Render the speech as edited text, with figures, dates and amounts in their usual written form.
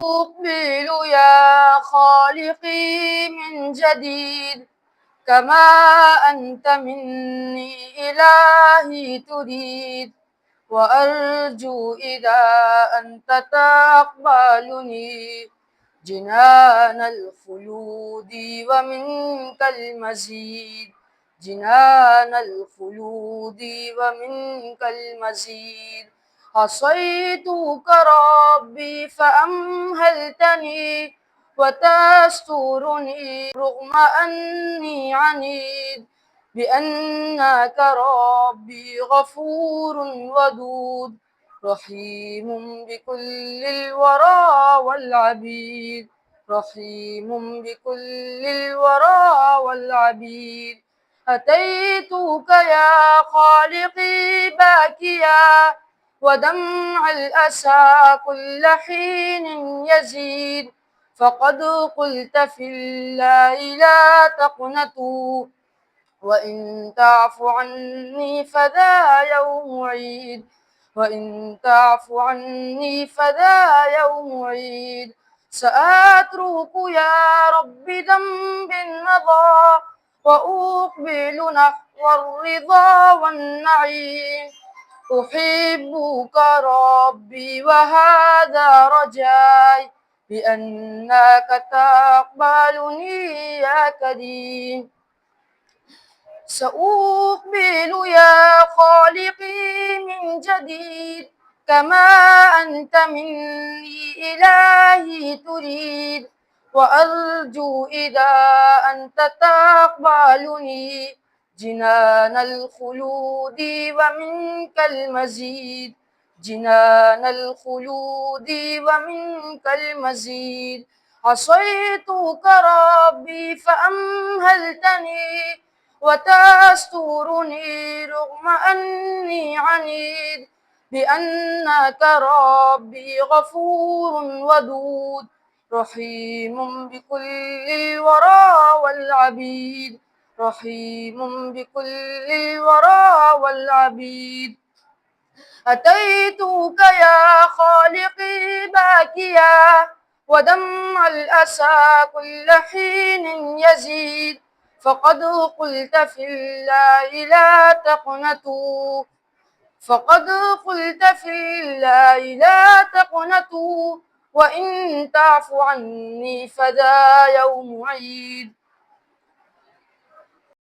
أقبل يا خالقي من جديد، كما أنت مني إلهي تريد، وأرجو إذا أنت تقبلني جنان الخلود ومنك المزيد، جنان الخلود ومنك المزيد. عصيتك ربي فأمهلتني وتسترني رغم أني عنيد، بأنك ربي غفور ودود رحيم بكل الورى والعبيد، رحيم بكل الورى والعبيد. أتيتك يا خالقي باكيا ودمع الأسى كل حين يزيد، فقد قلت في الله لا تقنطوا، وإن تعف عني فذا يوم عيد، وإن تعف عني فذا يوم عيد. سأترك يا رب ذنب مضى وأقبل نحو الرضا والنعيم، أحبك ربي وهذا رجاي، بأنك تقبلني يا كريم. سأقبل يا خالقي من جديد، كما أنت مني إلهي تريد، وأرجو إذا أنت تقبلني جنان الخلود ومنك المزيد، جنان الخلود ومنك المزيد. عصيتك ربي فأمهلتني وتسترني رغم أني عنيد، بأنك ربي غفور ودود رحيم بكل الورى والعبيد، رحيم بكل الورى والعبيد. أتيتك يا خالقي باكيا ودمع الأسى كل حين يزيد، فقد قلت في الله لا تقنطوا، فقد قلت في الله لا تقنطوا، وإن تعف عني فذا يوم عيد.